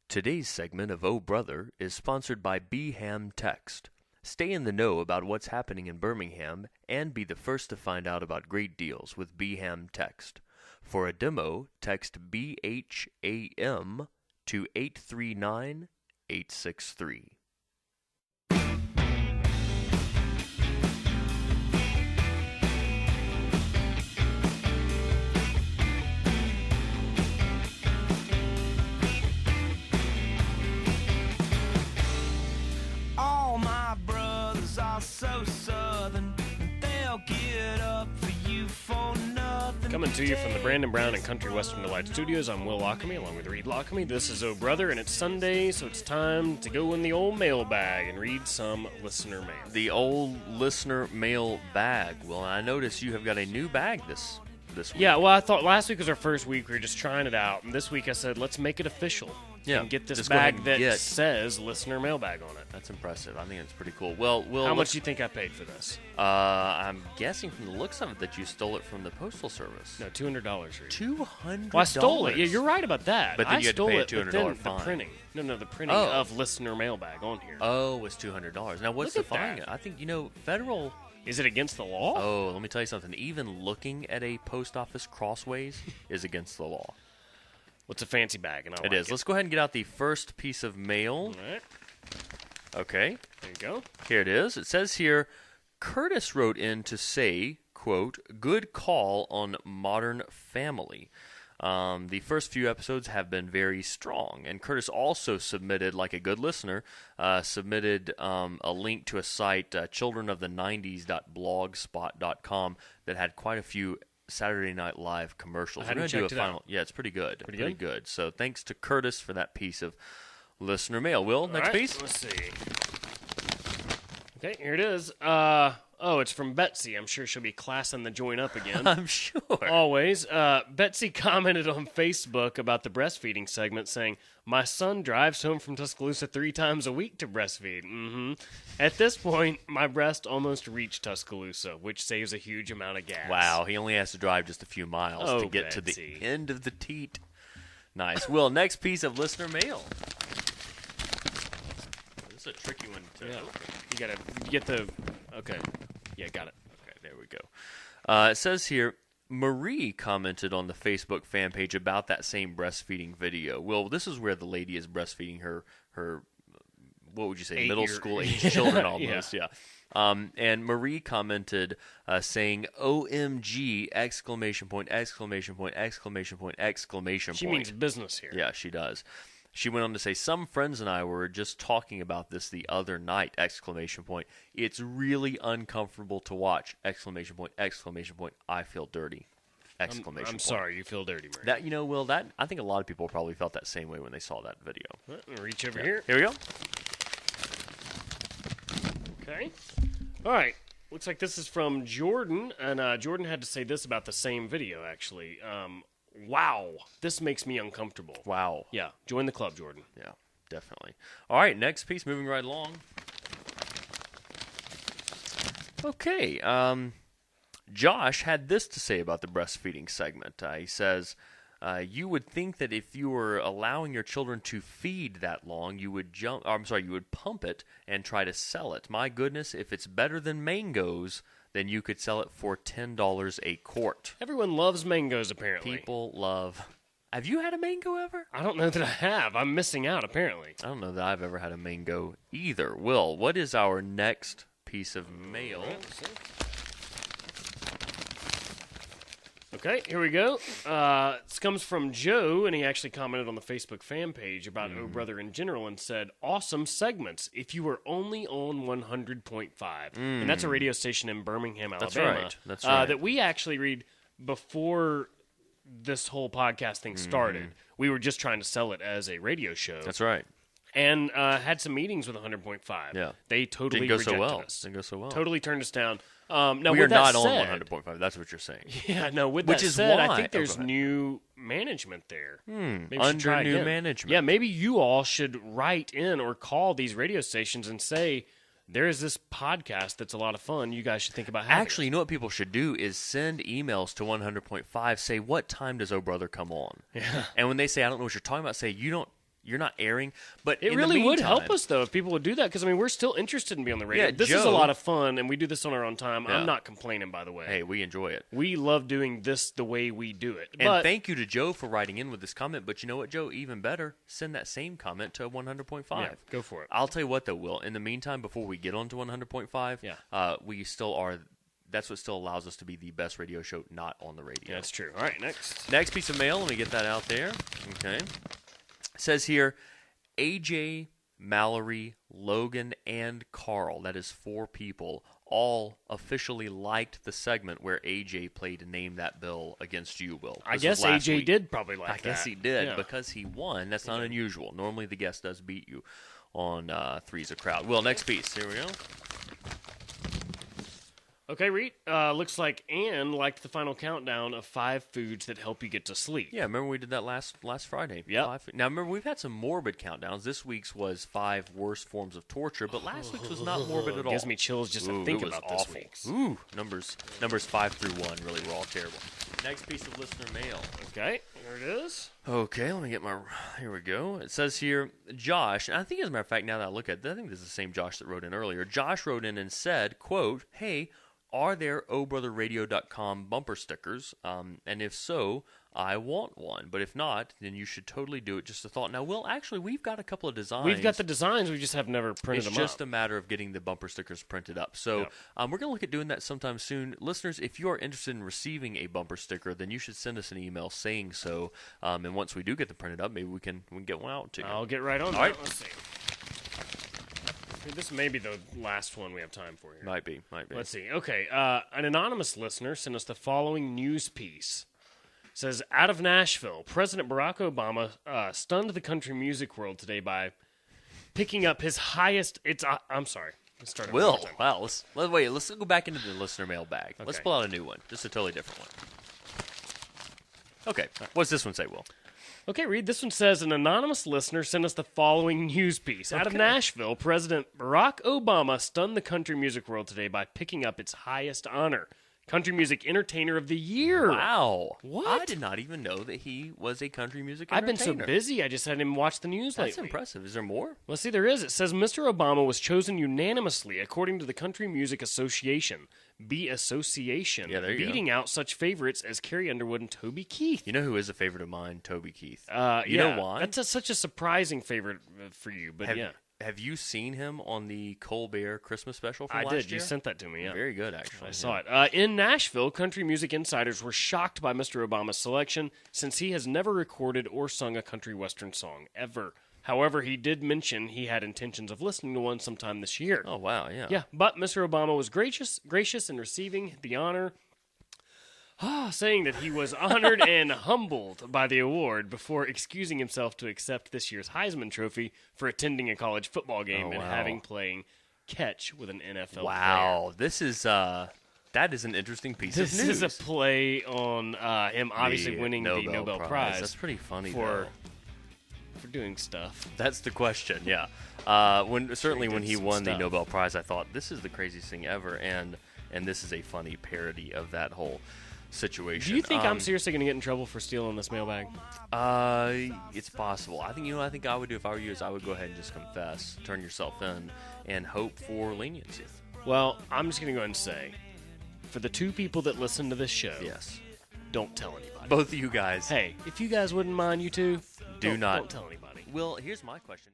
Today's segment of Oh Brother is sponsored by Beham Text. Stay in the know about what's happening in Birmingham and be the first to find out about great deals with Beham Text. For a demo, text BHAM to 839-863. So southern, they'll get up for you for nothing. Coming to you from the Brandon Brown and Country Western Delight Studios, I'm Will Lockamy, along with Reed Lockamy. This is Oh Brother, and it's Sunday, so it's time to go in the old mailbag and read some listener mail. The old listener mail bag. Well, I notice you have got a new bag this week. Yeah, well, I thought last week was our first week. We were just trying it out, and this week I said, let's make it official. Yeah, and get this just go ahead bag and that says listener mailbag on it. That's impressive. I think it's pretty cool. Well, how much do you think I paid for this? I'm guessing from the looks of it that you stole it from the Postal Service. No, $200. Reed. $200? Well, I stole it. Yeah, you're right about that. But then I you had to stole pay a it, but $200 then fine. The printing. No, the printing Oh. of listener mailbag on here. Oh, it was $200. Now, what's Look the at fine? that. I think, federal... Is it against the law? Oh, let me tell you something. Even looking at a post office crossways is against the law. What's a fancy bag? And It is. Let's go ahead and get out the first piece of mail. All right. Okay. There you go. Here it is. It says here, Curtis wrote in to say, quote, good call on Modern Family. The first few episodes have been very strong. And Curtis also submitted, like a good listener, a link to a site, childrenofthe90s.blogspot.com, that had quite a few Saturday Night Live commercials. I hadn't checked it out. Yeah, it's pretty good. Pretty good? So thanks to Curtis for that piece of listener mail. Will, next piece? Let's see. Okay, here it is. It's from Betsy. I'm sure she'll be classing the joint up again. I'm sure. Always. Betsy commented on Facebook about the breastfeeding segment saying, my son drives home from Tuscaloosa 3 times a week to breastfeed. Mm-hmm. At this point, my breast almost reached Tuscaloosa, which saves a huge amount of gas. Wow, he only has to drive just a few miles to get to Betsy. the end of the teat. Nice. Will, next piece of listener mail. This is a tricky one to open. You gotta get the... Okay. Yeah, got it. Okay, there we go. It says here, Marie commented on the Facebook fan page about that same breastfeeding video. Well, this is where the lady is breastfeeding her what would you say, middle school age children almost, yeah. And Marie commented saying, OMG, exclamation point, exclamation point, exclamation point, exclamation point. She means business here. Yeah, she does. She went on to say, some friends and I were just talking about this the other night, exclamation point. It's really uncomfortable to watch, exclamation point, exclamation point. I feel dirty, exclamation point. I'm sorry, you feel dirty, Marie. That, Will, that I think a lot of people probably felt that same way when they saw that video. Reach over here. Here we go. Okay. All right. Looks like this is from Jordan, and Jordan had to say this about the same video, actually. Wow, this makes me uncomfortable. Wow. Yeah, join the club, Jordan. Yeah, definitely. All right, next piece, moving right along. Okay, Josh had this to say about the breastfeeding segment. He says, you would think that if you were allowing your children to feed that long, you would you would pump it and try to sell it. My goodness, if it's better than mangoes, then you could sell it for $10 a quart. Everyone loves mangoes, apparently. People love... Have you had a mango ever? I don't know that I have. I'm missing out, apparently. I don't know that I've ever had a mango either. Will, what is our next piece of mail? Okay, here we go. This comes from Joe, and he actually commented on the Facebook fan page about Oh Brother in general and said, awesome segments if you were only on 100.5. And that's a radio station in Birmingham, Alabama. That's right. That we actually read before this whole podcast thing started. We were just trying to sell it as a radio show. That's right. And had some meetings with 100.5. Yeah. They totally Didn't go rejected so well. us. Didn't go so well. Totally turned us down. Now, we are with that not said, on 100.5. That's what you're saying. Yeah, no, with Which that is said, why- I think go there's ahead. new management there. Maybe we should Under try new again. management. Yeah, maybe you all should write in or call these radio stations and say, there is this podcast that's a lot of fun. You guys should think about having Actually, you know what people should do is send emails to 100.5. Say, what time does Oh Brother come on? Yeah. And when they say, I don't know what you're talking about, say, you don't you're not airing. But It in really the would meantime, help us, though, if people would do that, because, I mean, we're still interested in being on the radio. Yeah, this is a Joe- lot of fun, and we do this on our own time. Yeah. I'm not complaining, by the way. Hey, we enjoy it. We love doing this the way we do it. And But thank you to Joe for writing in with this comment. But you know what, Joe? Even better, send that same comment to 100.5. yeah, go for it. I'll tell you what, though, Will. In the meantime, before we get on to 100.5, we still are. That's what still allows us to be the best radio show not on the radio. That's true. All right, next. Next piece of mail. Let me get that out there. Okay. It says here, AJ, Mallory, Logan, and Carl. That is 4 people. All officially liked the segment where AJ played Name That Bill against you, Will. I This guess was last AJ week. did probably like I that. guess he did Yeah. because he won. That's not unusual. Normally the guest does beat you on Three's a Crowd. Will, next piece. Here we go. Okay, Reed. Looks like Anne liked the final countdown of 5 foods that help you get to sleep. Yeah, remember we did that last Friday. Yep. Now remember we've had some morbid countdowns. This week's was 5 worst forms of torture, but last week's was not morbid at all. Gives me chills just to Ooh, think it was about this awful. week's. Ooh, numbers 5 through 1 really were all terrible. Next piece of listener mail. Okay, here it is. Okay, let me get my. Here we go. It says here, Josh. And I think, as a matter of fact, now that I look at it, I think this is the same Josh that wrote in earlier. Josh wrote in and said, "Quote: Hey, are there OBrotherRadio.com bumper stickers? And if so, I want one. But if not, then you should totally do it. Just a thought." Now, Will, actually, we've got a couple of designs. We've got the designs, we just have never printed It's them just up. a matter of getting the bumper stickers printed up. So Yep. we're going to look at doing that sometime soon. Listeners, if you are interested in receiving a bumper sticker, then you should send us an email saying so. And once we do get them printed up, maybe we can get one out to you. I'll get right on All that. right. Let's see. This may be the last one we have time for here. Might be. Let's see. Okay, an anonymous listener sent us the following news piece. It says, out of Nashville, President Barack Obama stunned the country music world today by picking up his highest... I'm sorry. Let's start over Will, one more time. wow. Let's go back into the listener mail bag. Let's Okay. pull out a new one. Just a totally different one. Okay. What's this one say, Will? Okay, Reed, this one says, an anonymous listener sent us the following news piece. Out of Nashville, President Barack Obama stunned the country music world today by picking up its highest honor, Country Music Entertainer of the Year. Wow. What? I did not even know that he was a country music I've been entertainer. so busy, I just hadn't even watched the news That's lately. impressive. Is there more? Well, see, there is. It says Mr. Obama was chosen unanimously, according to the Country Music Association, Association, Yeah, there you go. beating out such favorites as Carrie Underwood and Toby Keith. You know who is a favorite of mine? Toby Keith. You Yeah, know why? That's such a surprising favorite for you, but yeah. Have you seen him on the Colbert Christmas special from I last did. year? You sent that to me, yeah. Very good, actually. I saw it. In Nashville, country music insiders were shocked by Mr. Obama's selection since he has never recorded or sung a country western song, ever. However, he did mention he had intentions of listening to one sometime this year. Oh, wow, yeah. Yeah, but Mr. Obama was gracious in receiving the honor, saying that he was honored and humbled by the award before excusing himself to accept this year's Heisman Trophy for attending a college football game Oh, and wow. having playing catch with an NFL Wow, this is that is an interesting piece player. of This news. is a play on him obviously The winning the Nobel Prize. That's pretty funny, for though. for doing stuff. That's the question, yeah. When did he some won the stuff. Nobel Prize, I thought this is the craziest thing ever, and this is a funny parody of that whole situation. Do you think I'm seriously going to get in trouble for stealing this mailbag? It's possible. I think I think I would do if I were you is I would go ahead and just confess, turn yourself in, and hope for leniency. Well, I'm just going to go ahead and say, for the 2 people that listen to this show, Yes, don't tell anybody. both of you guys. Hey, if you guys wouldn't mind, you two, Do not- don't tell anybody. Well, here's my question.